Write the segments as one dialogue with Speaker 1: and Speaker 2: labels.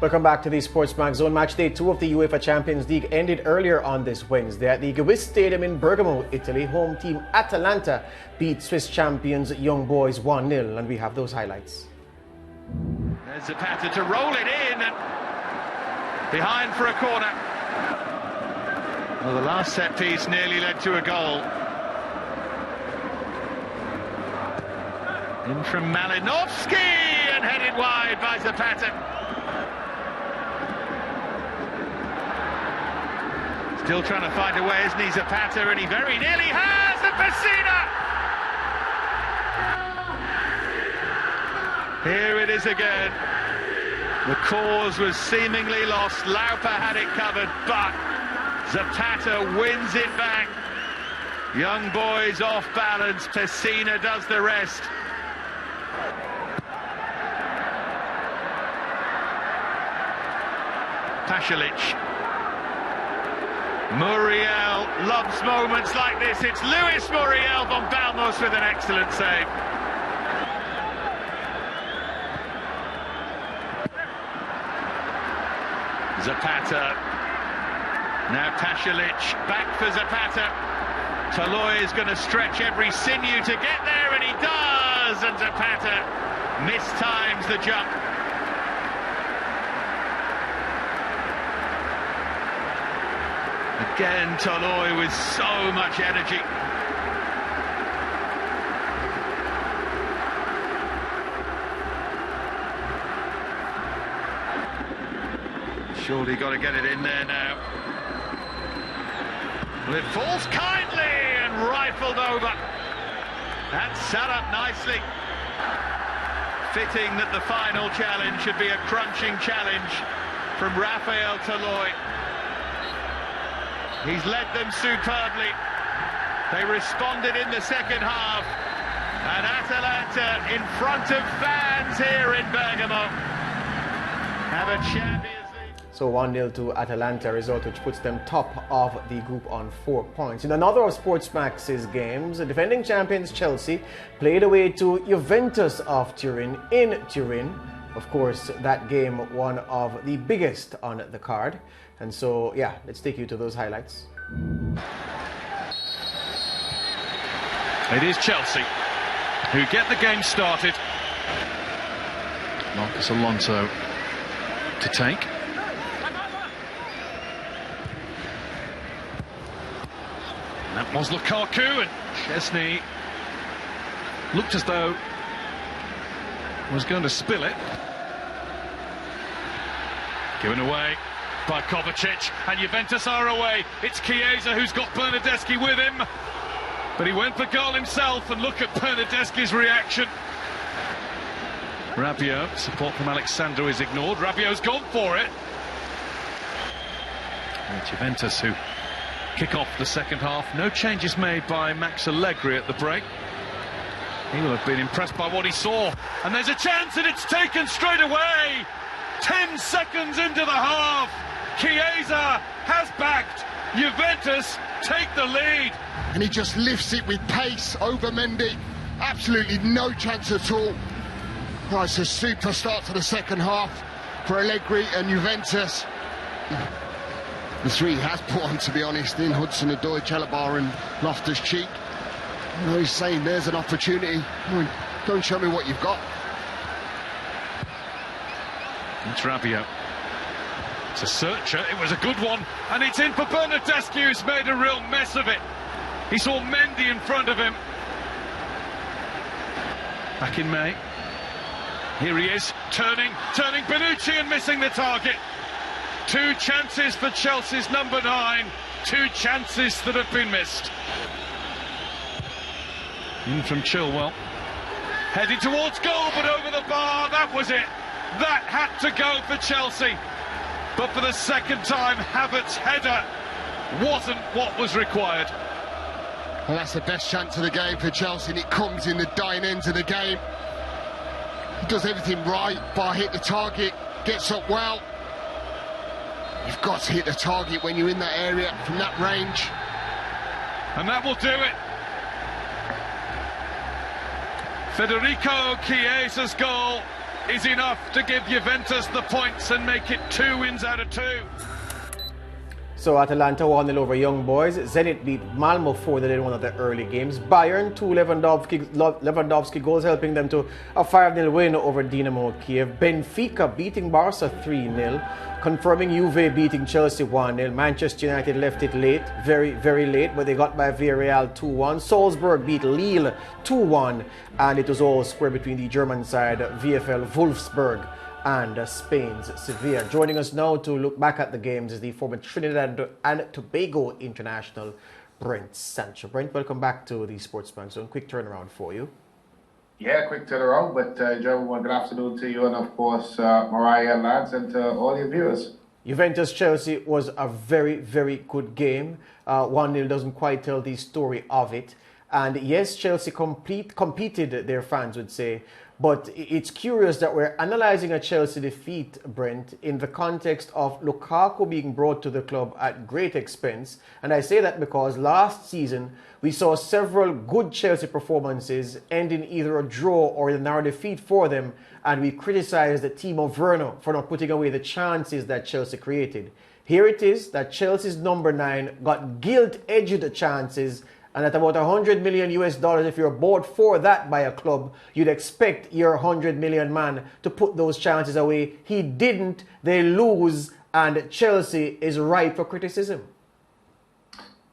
Speaker 1: Welcome back to the SportsMax Zone. Match day 2 of the UEFA Champions League ended earlier on this Wednesday at the Juve Stadium in Bergamo, Italy. Home team Atalanta beat Swiss champions Young Boys 1-0, and we have those highlights.
Speaker 2: There's Zapata to roll it in and behind for a corner. Well, the last set piece nearly led to a goal. In from Malinovsky and headed wide by Zapata. Still trying to find a way, isn't he, Zapata, and he very nearly has, and Pessina! Here it is again. The cause was seemingly lost, Lauper had it covered, but Zapata wins it back. Young Boys off balance, Pessina does the rest. Pasalic. Muriel loves moments like this. It's Luis Muriel von Balmos with an excellent save. Zapata. Now Pasalic back for Zapata. Toloi is going to stretch every sinew to get there, and he does! And Zapata mistimes the jump. Again, Toloi with so much energy. Surely got to get it in there now. Well, it falls kindly and rifled over. That's set up nicely. Fitting that the final challenge should be a crunching challenge from Rafael Toloi. He's led them superbly. They responded in the second half. And Atalanta in front of fans here in Bergamo have a Champions League.
Speaker 1: So 1-0 to Atalanta, result which puts them top of the group on 4 points. In another of SportsMax's games, the defending champions Chelsea played away to Juventus of Turin in Turin. Of course, that game one of the biggest on the card. And so, yeah, let's take you to those highlights.
Speaker 3: It is Chelsea who get the game started. Marcus Alonso to take. That was Lukaku, and Chesney looked as though was going to spill it. Given away by Kovacic, and Juventus are away. It's Chiesa who's got Bernardeschi with him, but he went for goal himself, and look at Bernardeschi's reaction. Rabiot, support from Alexandro is ignored. Rabiot's gone for it. And Juventus who kick off the second half. No changes made by Max Allegri at the break. He will have been impressed by what he saw. And there's a chance, and it's taken straight away. 10 seconds into the half. Chiesa has backed. Juventus take the lead.
Speaker 4: And he just lifts it with pace over Mendy. Absolutely no chance at all. Oh, it's a super start to the second half for Allegri and Juventus. The three has put on, to be honest, in Hudson-Odoi, Chalobah and Loftus-Cheek. You know, he's saying there's an opportunity. Go and show me what you've got.
Speaker 3: It's Rabiot. It's a searcher, it was a good one, and it's in for Bernardeschi, who's made a real mess of it. He saw Mendy in front of him. Back in May. Here he is, turning Bonucci and missing the target. 2 chances for Chelsea's number 9, 2 chances that have been missed. In from Chilwell. Heading towards goal, but over the bar, that was it. That had to go for Chelsea. But for the second time, Havertz's header wasn't what was required.
Speaker 4: Well, that's the best chance of the game for Chelsea, and it comes in the dying end of the game. He does everything right, bar hit the target, gets up well. You've got to hit the target when you're in that area from that range.
Speaker 3: And that will do it. Federico Chiesa's goal is enough to give Juventus the points and make it 2 wins out of 2.
Speaker 1: So Atalanta 1-0 over Young Boys. Zenit beat Malmo 4-0 in one of the early games. Bayern, 2 Lewandowski goals, helping them to a 5-0 win over Dinamo Kiev. Benfica beating Barca 3-0. Confirming Juve beating Chelsea 1-0. Manchester United left it late, very, very late, but they got by Villarreal 2-1. Salzburg beat Lille 2-1. And it was all square between the German side, VfL Wolfsburg, and Spain's Sevilla. Joining us now to look back at the games is the former Trinidad and Tobago international, Brent Sancho. Brent, welcome back to the SportsMax Zone. Quick turnaround for you.
Speaker 5: Yeah, quick turnaround, but gentlemen, good afternoon to you and of course Mariah, lads, and to all your viewers.
Speaker 1: Juventus-Chelsea was a very, very good game. 1-0 doesn't quite tell the story of it. And yes, Chelsea competed, their fans would say. But it's curious that we're analysing a Chelsea defeat, Brent, in the context of Lukaku being brought to the club at great expense. And I say that because last season we saw several good Chelsea performances end in either a draw or a narrow defeat for them. And we criticised the team of Werner for not putting away the chances that Chelsea created. Here it is that Chelsea's number 9 got gilt-edged chances. And at about $100 million, if you're bought for that by a club, you'd expect your 100 million man to put those chances away. He didn't. They lose, and Chelsea is ripe for criticism.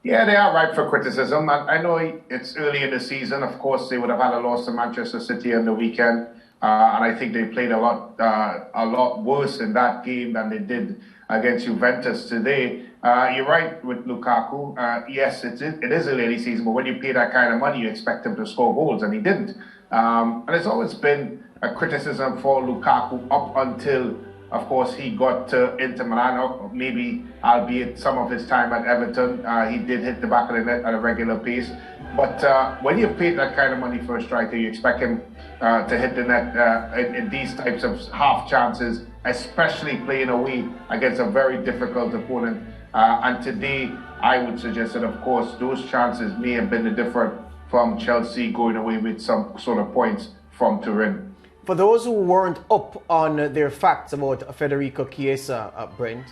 Speaker 5: Yeah, they are ripe for criticism. I know it's early in the season. Of course, they would have had a loss to Manchester City on the weekend, and I think they played a lot worse in that game than they did against Juventus today. You're right with Lukaku. Yes, it is a early season, but when you pay that kind of money, you expect him to score goals, and he didn't. And it's always been a criticism for Lukaku up until, of course, he got to Inter Milan, or maybe, albeit some of his time at Everton, he did hit the back of the net at a regular pace. But when you've paid that kind of money for a striker, you expect him to hit the net in these types of half chances, especially playing away against a very difficult opponent. And today, I would suggest that, of course, those chances may have been the difference from Chelsea going away with some sort of points from Turin.
Speaker 1: For those who weren't up on their facts about Federico Chiesa, Brent,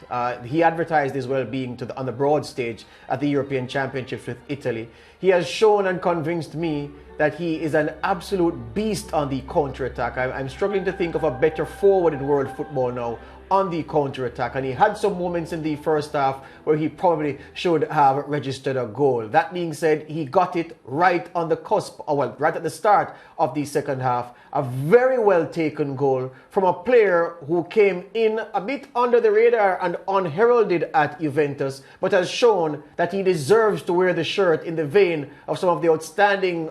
Speaker 1: he advertised his well-being on the broad stage at the European Championships with Italy. He has shown and convinced me that he is an absolute beast on the counter-attack. I'm struggling to think of a better forward in world football now on the counter-attack, and he had some moments in the first half where he probably should have registered a goal. That being said, he got it right on the cusp, well, right at the start of the second half. A very well taken goal from a player who came in a bit under the radar and unheralded at Juventus, but has shown that he deserves to wear the shirt in the vein of some of the outstanding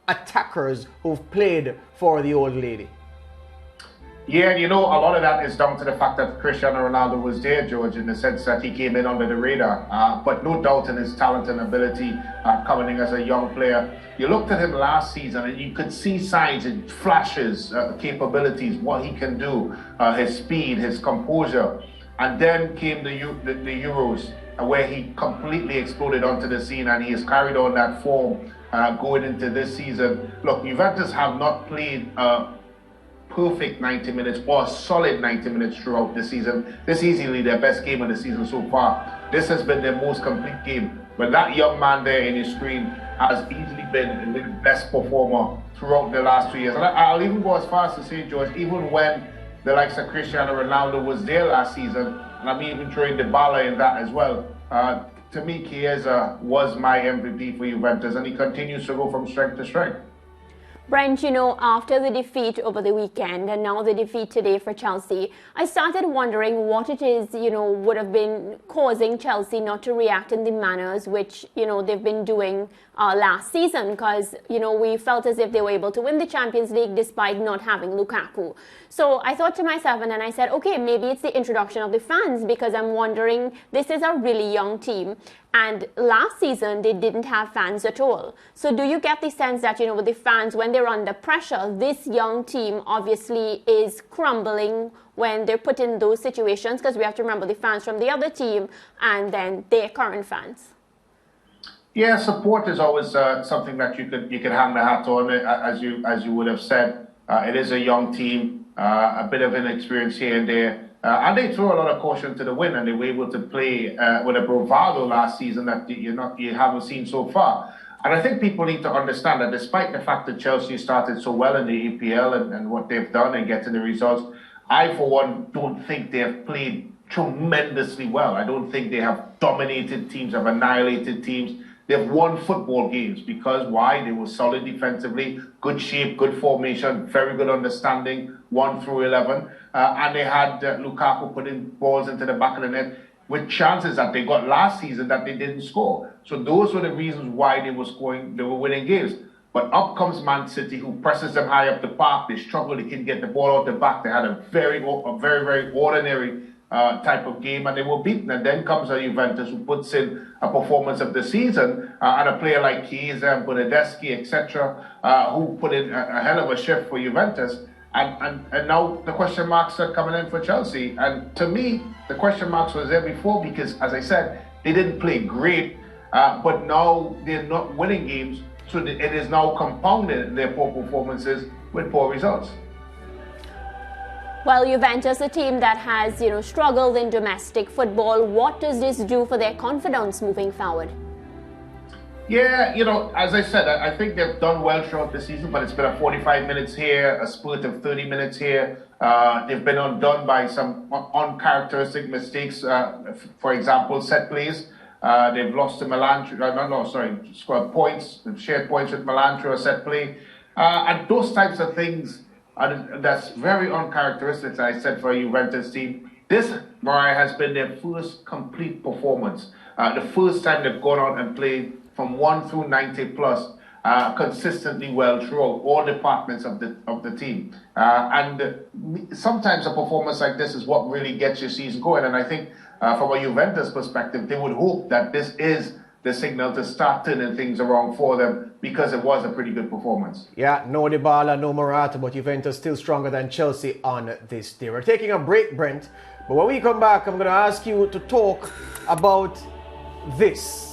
Speaker 1: attackers who've played for the old lady.
Speaker 5: Yeah, you know, a lot of that is down to the fact that Cristiano Ronaldo was there, George, in the sense that he came in under the radar. But no doubt in his talent and ability coming in as a young player. You looked at him last season and you could see signs and flashes, capabilities, what he can do, his speed, his composure. And then came the Euros, where he completely exploded onto the scene, and he has carried on that form going into this season. Look, Juventus have not played perfect 90 minutes or a solid 90 minutes throughout the season. This is easily their best game of the season so far. This has been their most complete game. But that young man there in your screen has easily been the best performer throughout the last 2 years. And I'll even go as far as to say, George, even when the likes of Cristiano Ronaldo was there last season, and I'm even throwing Dybala in that as well, to me, Chiesa was my MVP for Juventus, and he continues to go from strength to strength.
Speaker 6: Brent, you know, after the defeat over the weekend and now the defeat today for Chelsea, I started wondering what it is, you know, would have been causing Chelsea not to react in the manners which, you know, they've been doing last season, because, you know, we felt as if they were able to win the Champions League despite not having Lukaku. So I thought to myself, and then I said, okay, maybe it's the introduction of the fans, because I'm wondering, this is a really young team. And last season, they didn't have fans at all. So do you get the sense that, you know, with the fans, when they're under pressure, this young team obviously is crumbling when they're put in those situations? Because we have to remember the fans from the other team and then their current fans.
Speaker 5: Yeah, support is always something that you could hang the hat on. As you would have said, it is a young team. a bit of inexperience here and there. And they threw a lot of caution to the wind, and they were able to play with a bravado last season that you haven't seen so far. And I think people need to understand that despite the fact that Chelsea started so well in the EPL and what they've done and getting the results, I, for one, don't think they have played tremendously well. I don't think they have dominated teams, have annihilated teams. They've won football games because why? They were solid defensively, good shape, good formation, very good understanding, 1 through 11. And they had Lukaku putting balls into the back of the net with chances that they got last season that they didn't score. So those were the reasons why they were winning games. But up comes Man City, who presses them high up the park. They struggle, they can't get the ball out the back. They had a very, very ordinary type of game, and they were beaten. And then comes a Juventus who puts in a performance of the season, and a player like Chiesa and Bernardeschi, etc., who put in a hell of a shift for Juventus. And now the question marks are coming in for Chelsea. And to me, the question marks was there before because, as I said, they didn't play great, but now they're not winning games. So it is now compounded their poor performances with poor results.
Speaker 6: Well, Juventus, a team that has, struggled in domestic football. What does this do for their confidence moving forward?
Speaker 5: Yeah, as I said, I think they've done well throughout the season, but it's been a 45 minutes here, a split of 30 minutes here. They've been undone by some uncharacteristic mistakes. For example, set plays. They've lost to Melantra, scored points, shared points with Melantra, set play. And those types of things, that's very uncharacteristic, as I said, for a Juventus team. This, Mariah, has been their first complete performance. The first time they've gone out and played from 1 through 90 plus, consistently well throughout all departments of the team. And sometimes a performance like this is what really gets your season going. And I think from a Juventus perspective, they would hope that this is the signal to start turning things around for them because it was a pretty good performance.
Speaker 1: Yeah, no Dybala, no Morata, but Juventus still stronger than Chelsea on this day. We're taking a break, Brent, but when we come back, I'm going to ask you to talk about this.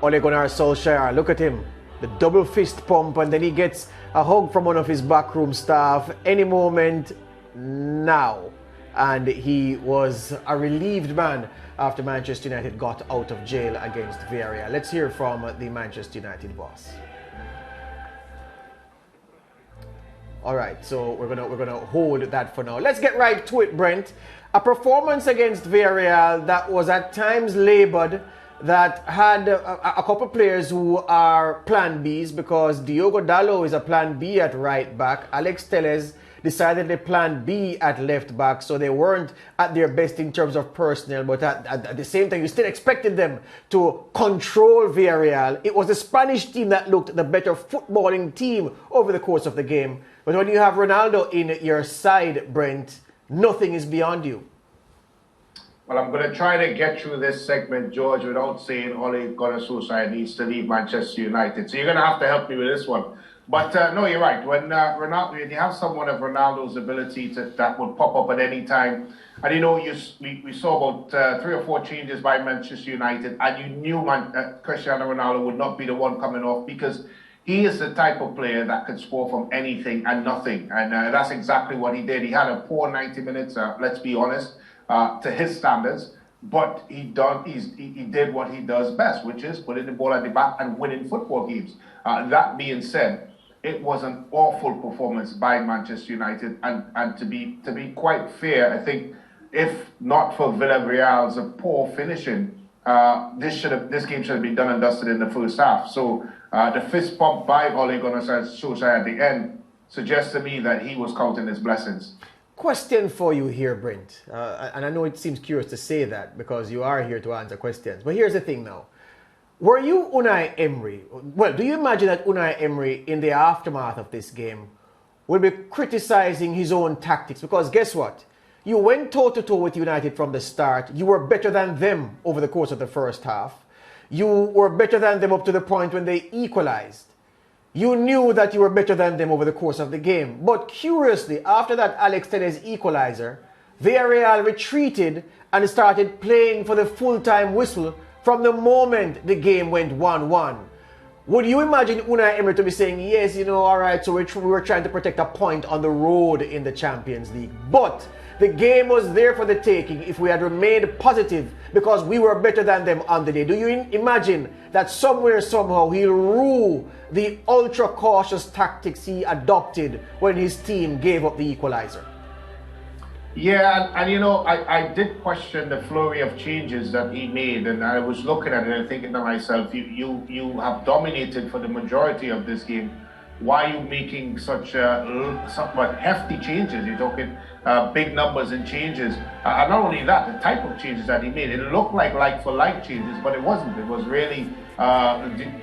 Speaker 1: Ole Gunnar Solskjaer, look at him, the double fist pump, and then he gets a hug from one of his backroom staff any moment now. And he was a relieved man after Manchester United got out of jail against Villarreal. Let's hear from the Manchester United boss. All right, so we're gonna hold that for now. Let's get right to it, Brent. A performance against Villarreal that was at times labored, that had a couple players who are plan Bs, because Diogo Dalot is a plan B at right back. Alex Telles decidedly plan B at left back, so they weren't at their best in terms of personnel, but at the same time, you still expected them to control Villarreal. It was the Spanish team that looked the better footballing team over the course of the game. But when you have Ronaldo in your side, Brent, nothing is beyond you.
Speaker 5: Well, I'm going to try to get through this segment, George, without saying Ole Gunnar Solskjaer needs to leave Manchester United. So you're going to have to help me with this one. But no, you're right. When when you have someone of Ronaldo's ability that would pop up at any time, and we saw about 3 or 4 changes by Manchester United, and you knew Cristiano Ronaldo would not be the one coming off, because he is the type of player that can score from anything and nothing, and that's exactly what he did. He had a poor 90 minutes, let's be honest, to his standards, but he did what he does best, which is putting the ball at the back and winning football games. That being said, it was an awful performance by Manchester United, and to be quite fair, I think if not for Villarreal's poor finishing, this game should have been done and dusted in the first half. So the fist pump by Ole Gunnar Solskjaer at the end suggests to me that he was counting his blessings.
Speaker 1: Question for you here, Brent. And I know it seems curious to say that because you are here to answer questions. But here's the thing now. Were you Unai Emery? Well, do you imagine that Unai Emery, in the aftermath of this game, will be criticizing his own tactics? Because guess what? You went toe-to-toe with United from the start. You were better than them over the course of the first half. You were better than them up to the point when they equalized. You knew that you were better than them over the course of the game. But curiously, after that Alex Telles equalizer, Villarreal retreated and started playing for the full-time whistle from the moment the game went 1-1. Would you imagine Unai Emery to be saying, yes, all right, so we were trying to protect a point on the road in the Champions League. But the game was there for the taking if we had remained positive because we were better than them on the day. Do you imagine that somewhere, somehow, he'll rue the ultra-cautious tactics he adopted when his team gave up the equalizer?
Speaker 5: Yeah, and I did question the flurry of changes that he made, and I was looking at it and thinking to myself, you have dominated for the majority of this game. Why are you making such somewhat hefty changes? You're talking big numbers and changes. And not only that, the type of changes that he made, it looked like for like changes, but it wasn't. It was really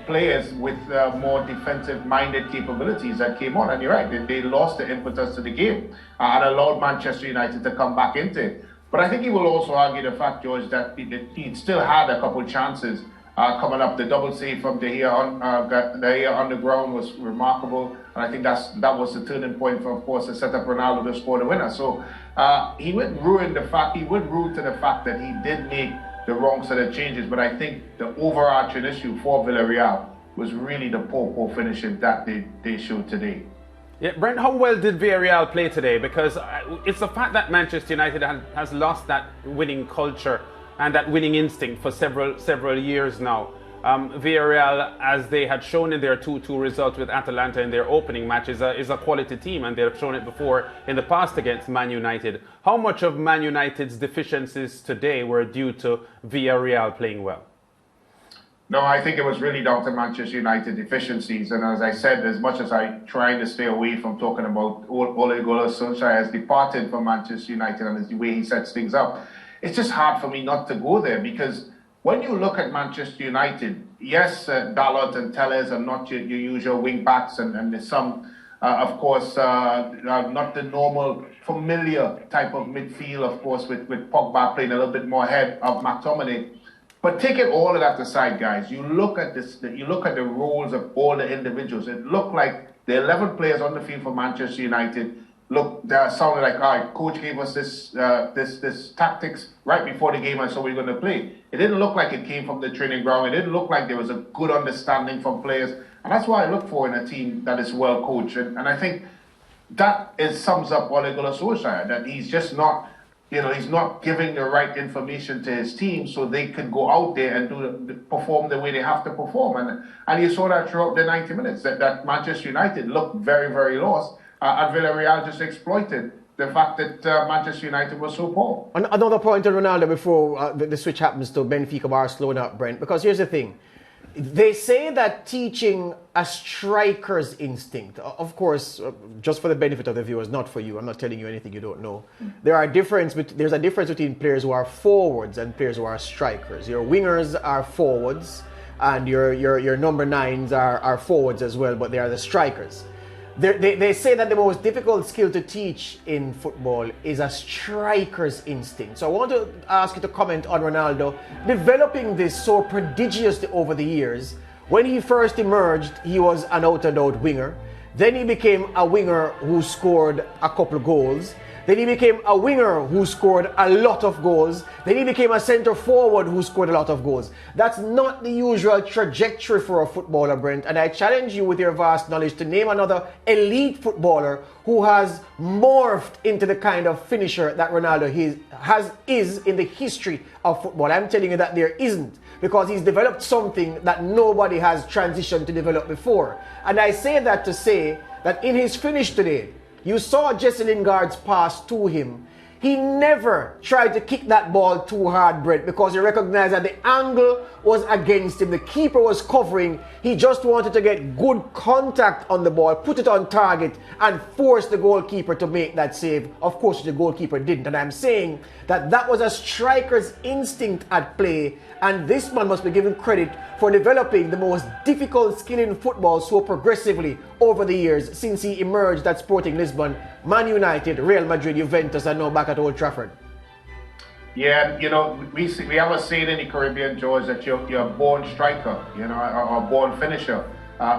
Speaker 5: players with more defensive-minded capabilities that came on. And you're right, they lost the impetus to the game and allowed Manchester United to come back into it. But I think he will also argue the fact, George, that he still had a couple chances coming up. The double save from De Gea on the ground was remarkable, and I think that was the turning point for, of course, to set up Ronaldo to score the winner. So he would rue to the fact that he did make the wrong set of changes. But I think the overarching issue for Villarreal was really the poor finishing that they showed today.
Speaker 7: Yeah, Brent, how well did Villarreal play today? Because it's the fact that Manchester United has lost that winning culture and that winning instinct for several years now. Villarreal, as they had shown in their 2-2 result with Atalanta in their opening match, is a quality team, and they have shown it before in the past against Man United. How much of Man United's deficiencies today were due to Villarreal playing well?
Speaker 5: No, I think it was really down to Manchester United deficiencies. And as I said, as much as I try to stay away from talking about Ole Gunnar Solskjaer has departed from Manchester United and the way he sets things up, it's just hard for me not to go there, because when you look at Manchester United, yes, Dalot and Telles are not your usual wing backs, and there's some, of course, not the normal familiar type of midfield, of course, with Pogba playing a little bit more ahead of McTominay. But taking all of that aside, guys, you look at the roles of all the individuals. It looked like the 11 players on the field for Manchester United. Look, they sounded like, all right, coach gave us this tactics right before the game, and so we're going to play. It didn't look like it came from the training ground. It didn't look like there was a good understanding from players. And that's what I look for in a team that is well coached. And I think that sums up Ole Gunnar Solskjaer, that he's just not, he's not giving the right information to his team so they can go out there and perform the way they have to perform. And you saw that throughout the 90 minutes, that Manchester United looked very, very lost. And Villarreal just exploited the fact that Manchester United was so poor.
Speaker 1: Another point on Ronaldo before the switch happens to Benfica Barcelona, Brent, because here's the thing. They say that teaching a striker's instinct, of course, just for the benefit of the viewers, not for you, I'm not telling you anything you don't know. There's a difference between players who are forwards and players who are strikers. Your wingers are forwards, and your number 9s are forwards as well, but they are the strikers. They say that the most difficult skill to teach in football is a striker's instinct. So I want to ask you to comment on Ronaldo developing this so prodigiously over the years. When he first emerged, he was an out-and-out winger. Then he became a winger who scored a couple of goals. Then he became a winger who scored a lot of goals. Then he became a centre forward who scored a lot of goals. That's not the usual trajectory for a footballer, Brent. And I challenge you with your vast knowledge to name another elite footballer who has morphed into the kind of finisher that Ronaldo is in the history of football. I'm telling you that there isn't, because he's developed something that nobody has transitioned to develop before. And I say that to say that in his finish today, you saw Jesse Lingard's pass to him. He never tried to kick that ball too hard, Brent, because he recognized that the angle was against him. The keeper was covering. He just wanted to get good contact on the ball, put it on target, and force the goalkeeper to make that save. Of course, the goalkeeper didn't. And I'm saying that was a striker's instinct at play. And this man must be given credit for developing the most difficult skill in football so progressively over the years since he emerged at Sporting Lisbon, Man United, Real Madrid, Juventus, and now back at Old Trafford?
Speaker 5: Yeah, you know, we have a saying in the Caribbean, George, that you're a born striker, you know, or a born finisher,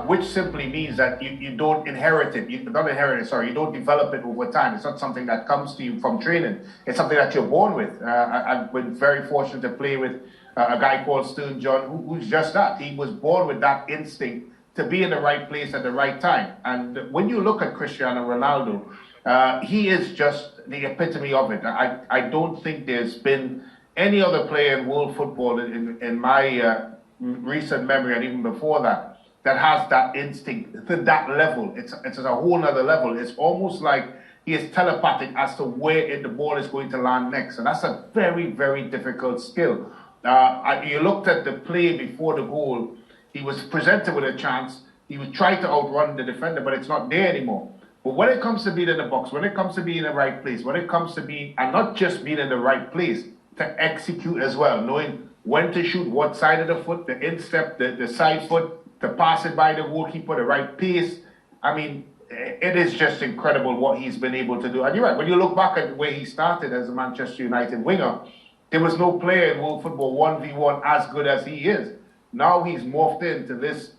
Speaker 5: which simply means that you don't inherit it. You don't develop it over time. It's not something that comes to you from training. It's something that you're born with. I've been very fortunate to play with a guy called Stern John, who's just that. He was born with that instinct to be in the right place at the right time. And when you look at Cristiano Ronaldo, he is just the epitome of it. I don't think there's been any other player in world football in my recent memory, and even before that, that has that instinct to that level. It's a whole nother level. It's almost like he is telepathic as to where the ball is going to land next. And that's a very, very difficult skill. You looked at the play before the goal. He was presented with a chance. He would try to outrun the defender, but it's not there anymore. But when it comes to being in the box, when it comes to being in the right place, when it comes to being, and not just being in the right place, to execute as well, knowing when to shoot, what side of the foot, the instep, the side foot, to pass it by the goalkeeper, the right pace. I mean, it is just incredible what he's been able to do. And you're right, when you look back at where he started as a Manchester United winger, there was no player in world football 1v1 as good as he is. Now he's morphed into this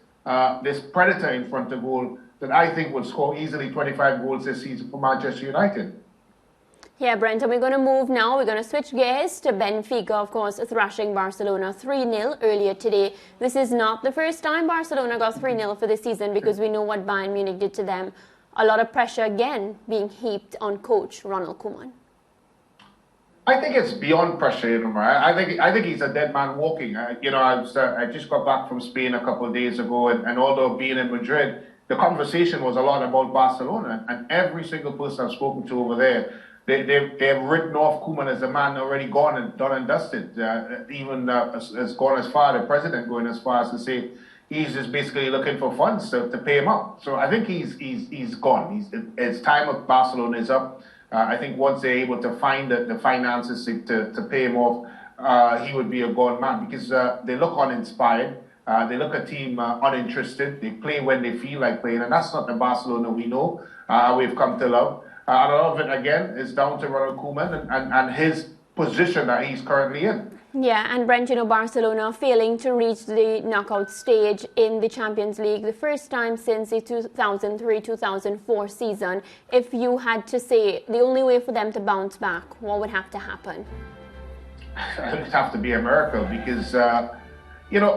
Speaker 5: predator in front of goal that I think will score easily 25 goals this season for Manchester United.
Speaker 6: Yeah, Brent, and we're going to move now. We're going to switch gears to Benfica, of course, thrashing Barcelona 3-0 earlier today. This is not the first time Barcelona got 3-0 for this season, because we know what Bayern Munich did to them. A lot of pressure again being heaped on coach Ronald Koeman.
Speaker 5: I think it's beyond pressure, you know. I think he's a dead man walking. I just got back from Spain a couple of days ago, and although being in Madrid, the conversation was a lot about Barcelona, and every single person I've spoken to over there, they've written off Koeman as a man already gone and done and dusted. Even has gone as far, the president going as far as to say he's just basically looking for funds to pay him up. So I think he's gone. His time at Barcelona is up. I think once they're able to find the finances to pay him off, he would be a gone man, because they look uninspired. They look a team uninterested. They play when they feel like playing, and that's not the Barcelona we know, we've come to love. And a lot of it, again, is down to Ronald Koeman and his position that he's currently in.
Speaker 6: Yeah, and Brent, Barcelona failing to reach the knockout stage in the Champions League, the first time since the 2003-2004 season. If you had to say the only way for them to bounce back, what would have to happen?
Speaker 5: It would have to be a miracle, because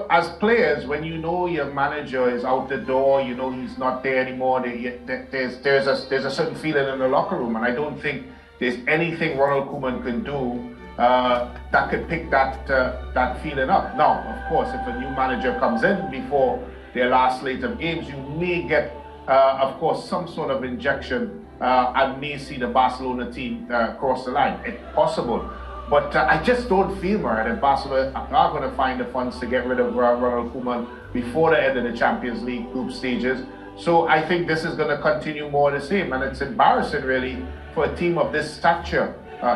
Speaker 5: as players, when you know your manager is out the door, you know he's not there anymore, there's a certain feeling in the locker room, and I don't think there's anything Ronald Koeman can do that could pick that feeling up. Now, of course, if a new manager comes in before their last slate of games, you may get, of course, some sort of injection and may see the Barcelona team cross the line. It's possible. But I just don't feel, Murray, that Barcelona are going to find the funds to get rid of Ronald Koeman before the end of the Champions League group stages. So I think this is going to continue more the same. And it's embarrassing, really, for a team of this stature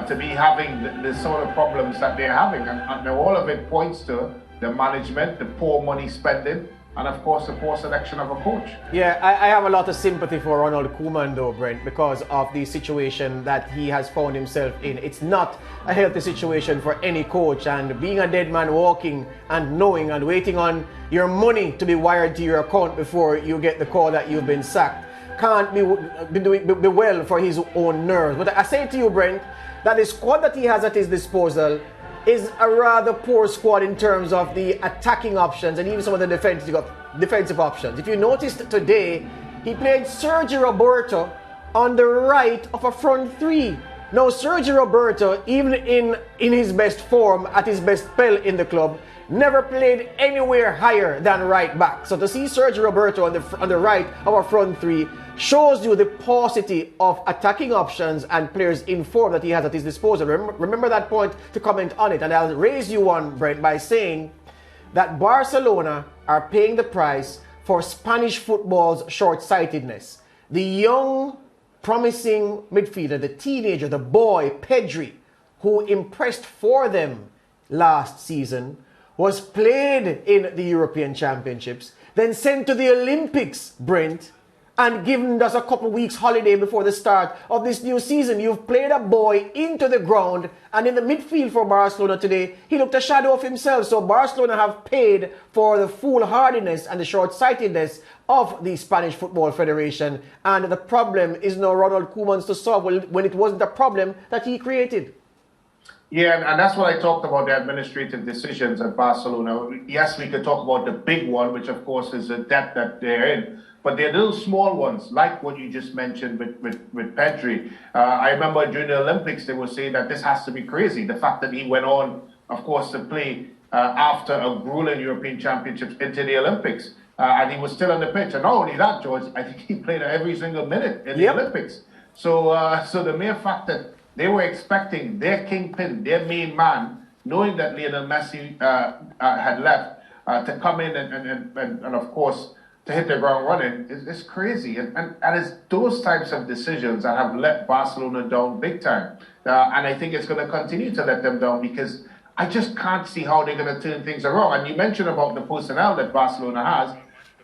Speaker 5: to be having the sort of problems that they're having. And all of it points to the management, the poor money spending, and of course the poor selection of a coach.
Speaker 1: Yeah, I have a lot of sympathy for Ronald Koeman though, Brent, because of the situation that he has found himself in. It's not a healthy situation for any coach, and being a dead man walking and knowing and waiting on your money to be wired to your account before you get the call that you've been sacked can't be well for his own nerves. But I say to you, Brent, that the squad that he has at his disposal is a rather poor squad in terms of the attacking options and even some of the defensive options. If you noticed today, he played Sergio Roberto on the right of a front three. Now, Sergio Roberto, even in his best form, at his best spell in the club, never played anywhere higher than right back. So to see Sergio Roberto on the right of our front three shows you the paucity of attacking options and players in form that he has at his disposal. Remember that point to comment on it. And I'll raise you one, Brent, by saying that Barcelona are paying the price for Spanish football's short-sightedness. The young, promising midfielder, the teenager, the boy, Pedri, who impressed for them last season, was played in the European Championships, then sent to the Olympics, Brent, and given us a couple of weeks holiday before the start of this new season. You've played a boy into the ground, and in the midfield for Barcelona today, he looked a shadow of himself. So Barcelona have paid for the foolhardiness and the short-sightedness of the Spanish Football Federation, and the problem is now Ronald Koeman's to solve when it wasn't a problem that he created.
Speaker 5: Yeah, and that's what I talked about, the administrative decisions at Barcelona. Yes, we could talk about the big one, which of course is the debt that they're in. But they're little small ones, like what you just mentioned with Pedri. I remember during the Olympics, they were saying that this has to be crazy. The fact that he went on, of course, to play after a grueling European Championships into the Olympics. And he was still on the pitch. And not only that, George, I think he played every single minute in the Olympics. So, so the mere fact that they were expecting their kingpin, their main man, knowing that Lionel Messi had left, to come in and of course, to hit the ground running is crazy. And it's those types of decisions that have let Barcelona down big time. And I think it's going to continue to let them down because I just can't see how they're going to turn things around. And you mentioned about the personnel that Barcelona has,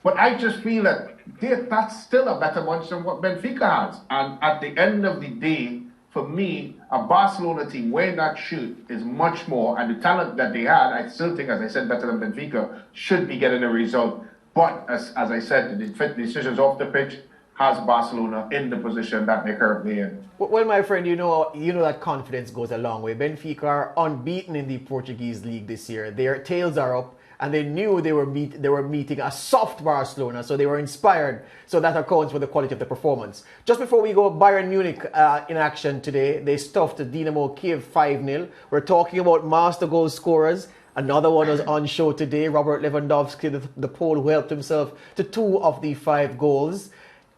Speaker 5: but I just feel that that's still a better bunch than what Benfica has. And at the end of the day, for me, a Barcelona team wearing that shirt is much more, and the talent that they had, I still think, as I said, better than Benfica, should be getting a result. But as I said, the decisions off the pitch has Barcelona in the position that they're currently in.
Speaker 1: Well, my friend, you know that confidence goes a long way. Benfica are unbeaten in the Portuguese league this year. Their tails are up, and they knew they were meeting a soft Barcelona, so they were inspired. So that accounts for the quality of the performance. Just before we go, Bayern Munich in action today. They stuffed Dynamo Kiev 5-0. We're talking about master goal scorers. Another one was on show today, Robert Lewandowski, the Pole, who helped himself to 2 of the 5 goals.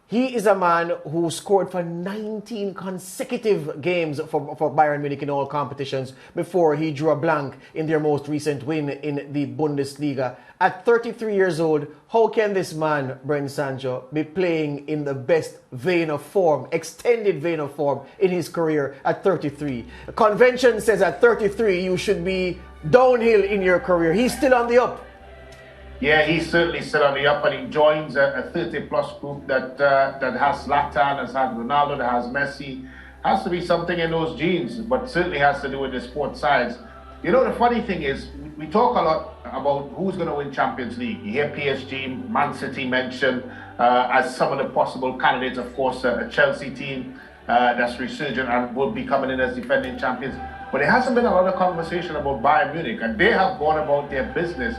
Speaker 1: He is a man who scored for 19 consecutive games for Bayern Munich in all competitions before he drew a blank in their most recent win in the Bundesliga. At 33 years old, how can this man, Brent Sancho, be playing in the best vein of form, extended vein of form in his career at 33? Convention says at 33 you should be downhill in your career. He's still on the up.
Speaker 5: Yeah, he's certainly still on the up, and he joins a 30-plus group that has Zlatan, has had Ronaldo, that has Messi. Has to be something in those genes, but certainly has to do with the sports science. You know, the funny thing is, we talk a lot about who's going to win Champions League. You hear PSG, Man City mentioned as some of the possible candidates. Of course, a Chelsea team that's resurgent and will be coming in as defending champions. But there hasn't been a lot of conversation about Bayern Munich, and they have gone about their business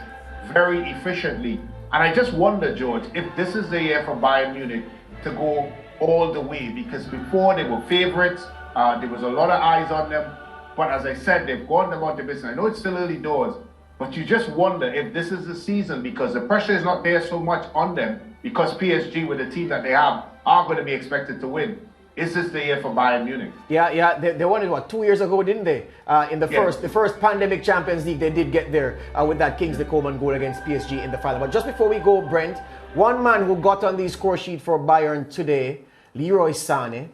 Speaker 5: very efficiently. And I just wonder, George, if this is the year for Bayern Munich to go all the way, because before they were favourites, there was a lot of eyes on them. But as I said, they've gone about their business. I know it's still early doors, but you just wonder if this is the season, because the pressure is not there so much on them, because PSG, with the team that they have, are going to be expected to win. Is this the year for Bayern Munich?
Speaker 1: Yeah, they won it, what, 2 years ago, didn't they? In the first pandemic Champions League, they did get there with that Kingsley Coman goal against PSG in the final. But just before we go, Brent, one man who got on the score sheet for Bayern today, Leroy Sané.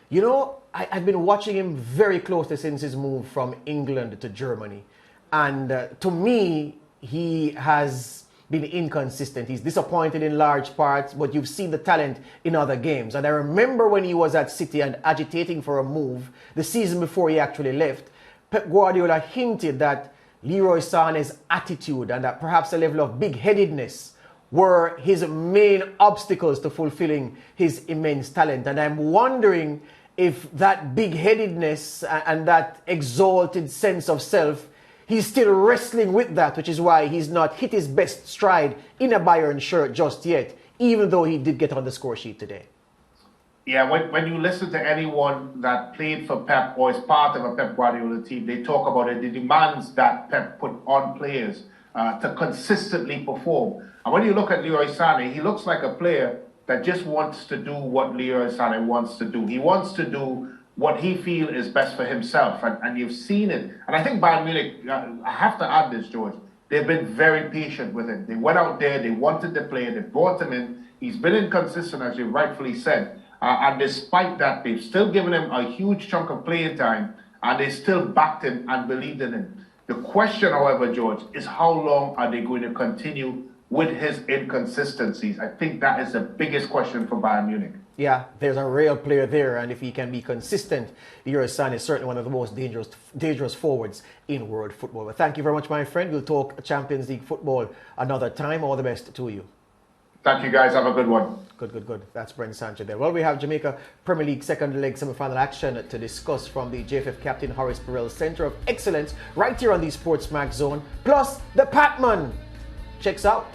Speaker 1: You know, I've been watching him very closely since his move from England to Germany. And to me, he has been inconsistent. He's disappointed in large parts, but you've seen the talent in other games. And I remember when he was at City and agitating for a move the season before he actually left, Pep Guardiola hinted that Leroy Sané's attitude and that perhaps a level of big-headedness were his main obstacles to fulfilling his immense talent. And I'm wondering if that big-headedness and that exalted sense of self, he's still wrestling with that, which is why he's not hit his best stride in a Bayern shirt just yet, even though he did get on the score sheet today.
Speaker 5: Yeah, when you listen to anyone that played for Pep or is part of a Pep Guardiola team, they talk about it, the demands that Pep put on players to consistently perform. And when you look at Leroy Sané, he looks like a player that just wants to do what Leroy Sané wants to do. He wants to do what he feels is best for himself, and you've seen it. And I think Bayern Munich, I have to add this, George, they've been very patient with him. They went out there, they wanted the player, they brought him in. He's been inconsistent, as you rightfully said. And despite that, they've still given him a huge chunk of playing time, and they still backed him and believed in him. The question, however, George, is how long are they going to continue with his inconsistencies? I think that is the biggest question for Bayern Munich.
Speaker 1: Yeah, there's a real player there, and if he can be consistent, Urisan is certainly one of the most dangerous forwards in world football. But thank you very much, my friend. We'll talk Champions League football another time. All the best to you.
Speaker 5: Thank you, guys. Have a good one.
Speaker 1: Good. That's Brent Sancho there. Well, we have Jamaica Premier League second leg semi-final action to discuss from the JFF captain Horace Burrell Centre of Excellence right here on the SportsMax Zone. Plus, the Patman checks out.